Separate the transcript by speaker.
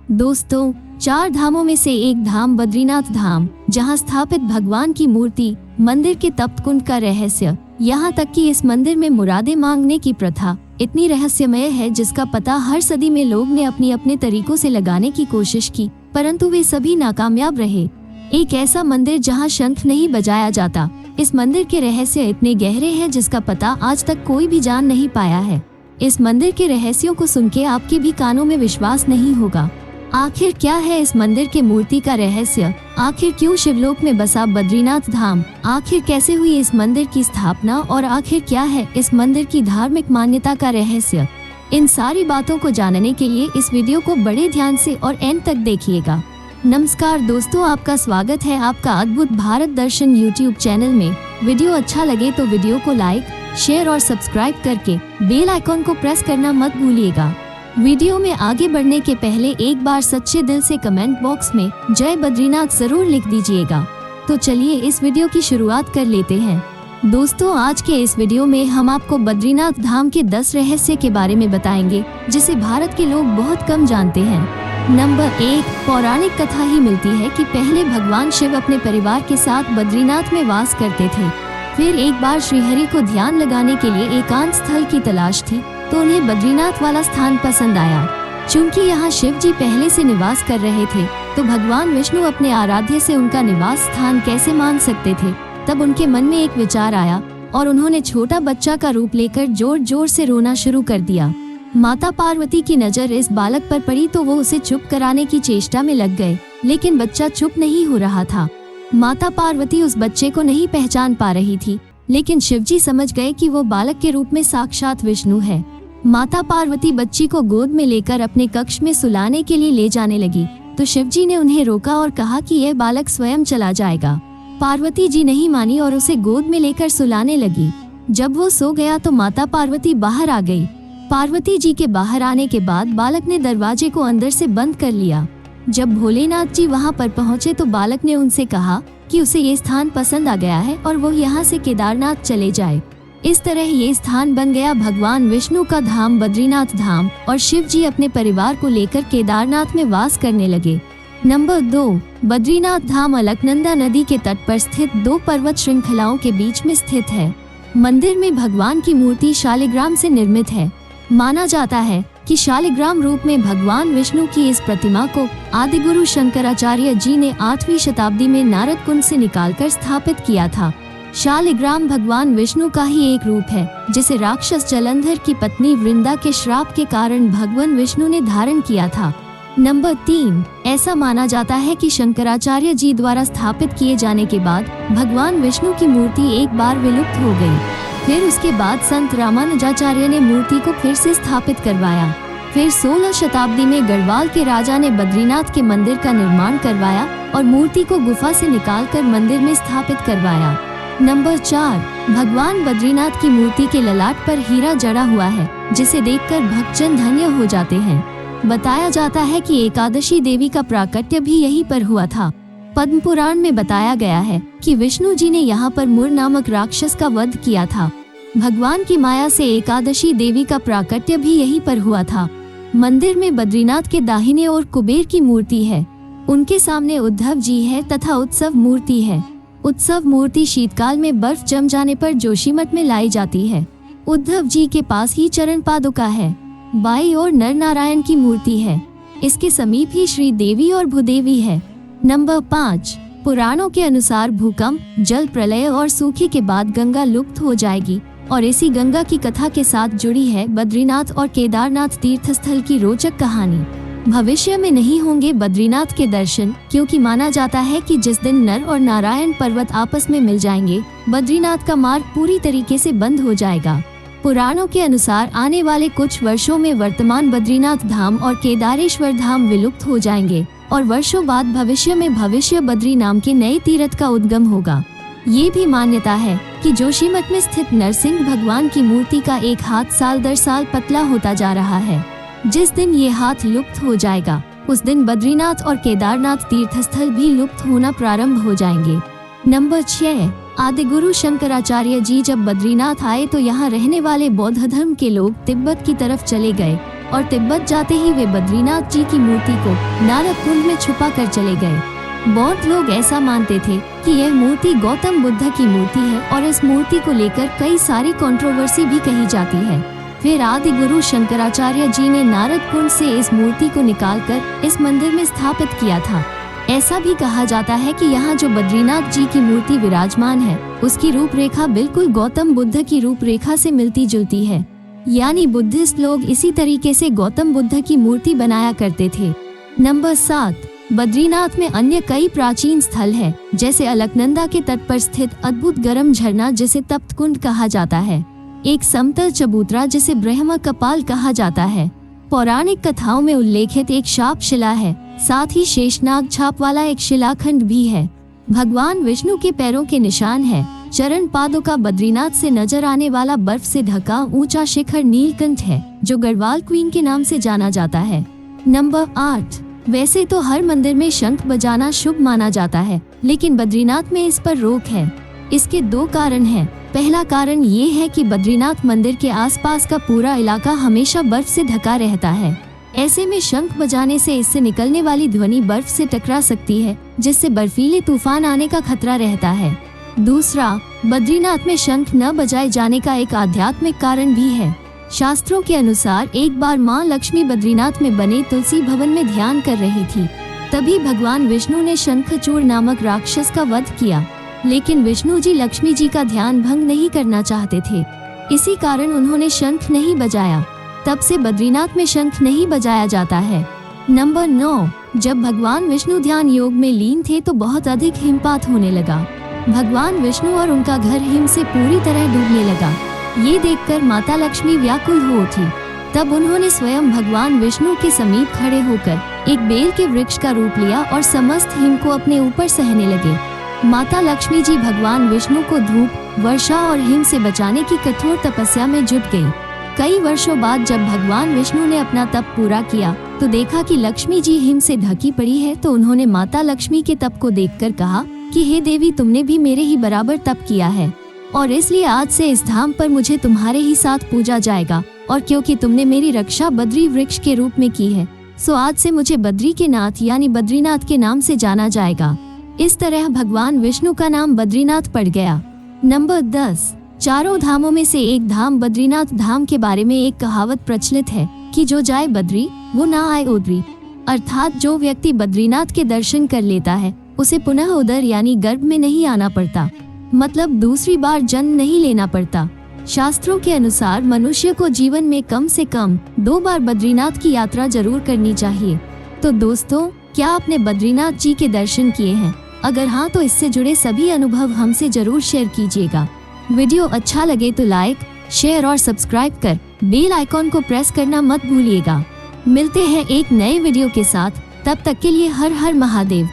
Speaker 1: दोस्तों, 4 धामों में से एक धाम बद्रीनाथ धाम, जहां स्थापित भगवान की मूर्ति, मंदिर के तप्त कुंड का रहस्य, यहाँ तक कि इस मंदिर में मुरादें मांगने की प्रथा इतनी रहस्यमय है जिसका पता हर सदी में लोग ने अपने अपने तरीकों से लगाने की कोशिश की, परंतु वे सभी नाकामयाब रहे। एक ऐसा मंदिर जहाँ शंख नहीं बजाया जाता। इस मंदिर के रहस्य इतने गहरे हैं जिसका पता आज तक कोई भी जान नहीं पाया है। इस मंदिर के रहस्यों को सुन के आपके भी कानों में विश्वास नहीं होगा। आखिर क्या है इस मंदिर के मूर्ति का रहस्य? आखिर क्यों शिवलोक में बसा बद्रीनाथ धाम? आखिर कैसे हुई इस मंदिर की स्थापना? और आखिर क्या है इस मंदिर की धार्मिक मान्यता का रहस्य? इन सारी बातों को जानने के लिए इस वीडियो को बड़े ध्यान से और एंड तक देखिएगा। नमस्कार दोस्तों, आपका स्वागत है आपका अद्भुत भारत दर्शन यूट्यूब चैनल में। वीडियो अच्छा लगे तो वीडियो को लाइक, शेयर और सब्सक्राइब करके बेल आइकॉन को प्रेस करना मत भूलिएगा। वीडियो में आगे बढ़ने के पहले एक बार सच्चे दिल से कमेंट बॉक्स में जय बद्रीनाथ जरूर लिख दीजिएगा। तो चलिए इस वीडियो की शुरुआत कर लेते हैं। दोस्तों, आज के इस वीडियो में हम आपको बद्रीनाथ धाम के 10 रहस्य के बारे में बताएंगे जिसे भारत के लोग बहुत कम जानते हैं। नंबर 1, पौराणिक कथा ही मिलती है कि पहले भगवान शिव अपने परिवार के साथ बद्रीनाथ में वास करते थे। फिर एक बार श्रीहरि को ध्यान लगाने के लिए एकांत स्थल की तलाश थी तो उन्हें बद्रीनाथ वाला स्थान पसंद आया। चूंकि यहाँ शिव जी पहले से निवास कर रहे थे तो भगवान विष्णु अपने आराध्य से उनका निवास स्थान कैसे मांग सकते थे। तब उनके मन में एक विचार आया और उन्होंने छोटा बच्चा का रूप लेकर जोर जोर से रोना शुरू कर दिया। माता पार्वती की नजर इस बालक पर पड़ी तो वो उसे चुप कराने की चेष्टा में लग गए, लेकिन बच्चा चुप नहीं हो रहा था। माता पार्वती उस बच्चे को नहीं पहचान पा रही थी, लेकिन शिवजी समझ गए कि वो बालक के रूप में साक्षात विष्णु है। माता पार्वती बच्ची को गोद में लेकर अपने कक्ष में सुलाने के लिए ले जाने लगी तो शिवजी ने उन्हें रोका और कहा कि यह बालक स्वयं चला जाएगा। पार्वती जी नहीं मानी और उसे गोद में लेकर सुलाने लगी। जब वो सो गया तो माता पार्वती बाहर आ गई। पार्वती जी के बाहर आने के बाद बालक ने दरवाजे को अंदर से बंद कर लिया। जब भोलेनाथ जी वहां पर पहुंचे तो बालक ने उनसे कहा कि उसे ये स्थान पसंद आ गया है और वो यहाँ से केदारनाथ चले जाए। इस तरह ये स्थान बन गया भगवान विष्णु का धाम बद्रीनाथ धाम और शिव जी अपने परिवार को लेकर केदारनाथ में वास करने लगे। नंबर 2, बद्रीनाथ धाम अलकनंदा नदी के तट पर स्थित 2 पर्वत श्रृंखलाओं के बीच में स्थित है। मंदिर में भगवान की मूर्ति शालिग्राम से निर्मित है। माना जाता है कि शालिग्राम रूप में भगवान विष्णु की इस प्रतिमा को आदिगुरु शंकराचार्य जी ने 8वीं शताब्दी में नारद कुंड से निकालकर स्थापित किया था। शालिग्राम भगवान विष्णु का ही एक रूप है जिसे राक्षस जलंधर की पत्नी वृंदा के श्राप के कारण भगवान विष्णु ने धारण किया था। नंबर 3, ऐसा माना जाता है कि शंकराचार्य जी द्वारा स्थापित किए जाने के बाद भगवान विष्णु की मूर्ति एक बार विलुप्त हो गई। फिर उसके बाद संत रामानुजाचार्य ने मूर्ति को फिर से स्थापित करवाया। फिर 16 शताब्दी में गढ़वाल के राजा ने बद्रीनाथ के मंदिर का निर्माण करवाया और मूर्ति को गुफा से निकालकर मंदिर में स्थापित करवाया। नंबर 4, भगवान बद्रीनाथ की मूर्ति के ललाट पर हीरा जड़ा हुआ है जिसे देखकर भक्तजन धन्य हो जाते हैं। बताया जाता है कि एकादशी देवी का प्राकट्य भी यहीं पर हुआ था। पद्म पुराण में बताया गया है कि विष्णु जी ने यहाँ पर मुर नामक राक्षस का वध किया था। भगवान की माया से एकादशी देवी का प्राकट्य भी यहीं पर हुआ था। मंदिर में बद्रीनाथ के दाहिने ओर कुबेर की मूर्ति है। उनके सामने उद्धव जी है तथा उत्सव मूर्ति है। उत्सव मूर्ति शीतकाल में बर्फ जम जाने पर जोशीमठ में लाई जाती है। उद्धव जी के पास ही चरण पादुका है। बाई ओर नर नारायण की मूर्ति है। इसके समीप ही श्री देवी और भूदेवी है। नंबर 5, पुराणों के अनुसार भूकंप, जल प्रलय और सूखे के बाद गंगा लुप्त हो जाएगी और इसी गंगा की कथा के साथ जुड़ी है बद्रीनाथ और केदारनाथ तीर्थस्थल की रोचक कहानी। भविष्य में नहीं होंगे बद्रीनाथ के दर्शन, क्योंकि माना जाता है कि जिस दिन नर और नारायण पर्वत आपस में मिल जाएंगे बद्रीनाथ का मार्ग पूरी तरीके से बंद हो जाएगा। पुराणों के अनुसार आने वाले कुछ वर्षों में वर्तमान बद्रीनाथ धाम और केदारेश्वर धाम विलुप्त हो जाएंगे और वर्षों बाद भविष्य में भविष्य बद्री नाम के नए तीर्थ का उद्गम होगा। ये भी मान्यता है कि जोशीमठ में स्थित नरसिंह भगवान की मूर्ति का एक हाथ साल दर साल पतला होता जा रहा है। जिस दिन ये हाथ लुप्त हो जाएगा उस दिन बद्रीनाथ और केदारनाथ तीर्थस्थल भी लुप्त होना प्रारंभ हो जाएंगे। नंबर 6, आदिगुरु शंकराचार्य जी जब बद्रीनाथ आए तो यहाँ रहने वाले बौद्ध धर्म के लोग तिब्बत की तरफ चले गए और तिब्बत जाते ही वे बद्रीनाथ जी की मूर्ति को नारद कुंड में छुपा कर चले गए। बौद्ध लोग ऐसा मानते थे कि यह मूर्ति गौतम बुद्ध की मूर्ति है और इस मूर्ति को लेकर कई सारी कंट्रोवर्सी भी कही जाती है। फिर आदि गुरु शंकराचार्य जी ने नारद कुंड से इस मूर्ति को निकालकर इस मंदिर में स्थापित किया था। ऐसा भी कहा जाता है कि यहाँ जो बद्रीनाथ जी की मूर्ति विराजमान है उसकी रूपरेखा बिल्कुल गौतम बुद्ध की रूपरेखा से मिलती जुलती है, यानी बुद्धिस्ट लोग इसी तरीके से गौतम बुद्ध की मूर्ति बनाया करते थे। नंबर 7, बद्रीनाथ में अन्य कई प्राचीन स्थल है, जैसे अलकनंदा के तट पर स्थित अद्भुत गर्म झरना जिसे तप्त कुंड कहा जाता है, एक समतल चबूतरा जिसे ब्रह्म कपाल कहा जाता है, पौराणिक कथाओं में उल्लेखित एक शाप शिला है, साथ ही शेषनाग छाप वाला एक शिलाखंड भी है, भगवान विष्णु के पैरों के निशान है, चरण पादों का बद्रीनाथ से नजर आने वाला बर्फ से ढका ऊंचा शिखर नीलकंठ है जो गढ़वाल क्वीन के नाम से जाना जाता है। नंबर 8, वैसे तो हर मंदिर में शंख बजाना शुभ माना जाता है, लेकिन बद्रीनाथ में इस पर रोक है। इसके 2 कारण हैं। पहला कारण ये है कि बद्रीनाथ मंदिर के आसपास का पूरा इलाका हमेशा बर्फ से ढका रहता है। ऐसे में शंख बजाने से इससे निकलने वाली ध्वनि बर्फ से टकरा सकती है, जिससे बर्फीले तूफान आने का खतरा रहता है। दूसरा, बद्रीनाथ में शंख न बजाए जाने का एक आध्यात्मिक कारण भी है। शास्त्रों के अनुसार एक बार माँ लक्ष्मी बद्रीनाथ में बने तुलसी भवन में ध्यान कर रही थी, तभी भगवान विष्णु ने शंखचूड़ नामक राक्षस का वध किया, लेकिन विष्णु जी लक्ष्मी जी का ध्यान भंग नहीं करना चाहते थे, इसी कारण उन्होंने शंख नहीं बजाया। तब से बद्रीनाथ में शंख नहीं बजाया जाता है। नंबर 9, जब भगवान विष्णु ध्यान योग में लीन थे तो बहुत अधिक हिमपात होने लगा। भगवान विष्णु और उनका घर हिम से पूरी तरह डूबने लगा। ये देखकर माता लक्ष्मी व्याकुल हो उठी। तब उन्होंने स्वयं भगवान विष्णु के समीप खड़े होकर एक बेल के वृक्ष का रूप लिया और समस्त हिम को अपने ऊपर सहने लगे। माता लक्ष्मी जी भगवान विष्णु को धूप, वर्षा और हिम से बचाने की कठोर तपस्या में जुट गई। कई वर्षों बाद जब भगवान विष्णु ने अपना तप पूरा किया तो देखा कि लक्ष्मी जी हिम से ढकी पड़ी है, तो उन्होंने माता लक्ष्मी के तप को देखकर कहा कि हे देवी, तुमने भी मेरे ही बराबर तप किया है और इसलिए आज से इस धाम पर मुझे तुम्हारे ही साथ पूजा जाएगा, और क्योंकि तुमने मेरी रक्षा बद्री वृक्ष के रूप में की है, सो आज से मुझे बद्री के नाथ यानी बद्रीनाथ के नाम से जाना जाएगा। इस तरह भगवान विष्णु का नाम बद्रीनाथ पड़ गया। नंबर 10, चारों धामों में से एक धाम बद्रीनाथ धाम के बारे में एक कहावत प्रचलित है कि जो जाए बद्री वो ना आए उदरी, अर्थात जो व्यक्ति बद्रीनाथ के दर्शन कर लेता है उसे पुनः उदर यानी गर्भ में नहीं आना पड़ता, मतलब दूसरी बार जन्म नहीं लेना पड़ता। शास्त्रों के अनुसार मनुष्य को जीवन में कम से कम 2 बार बद्रीनाथ की यात्रा जरूर करनी चाहिए। तो दोस्तों, क्या आपने बद्रीनाथ जी के दर्शन किए हैं? अगर हाँ तो इससे जुड़े सभी अनुभव हमसे जरूर शेयर कीजिएगा। वीडियो अच्छा लगे तो लाइक, शेयर और सब्सक्राइब कर बेल आइकॉन को प्रेस करना मत भूलिएगा। मिलते हैं एक नए वीडियो के साथ, तब तक के लिए हर हर महादेव।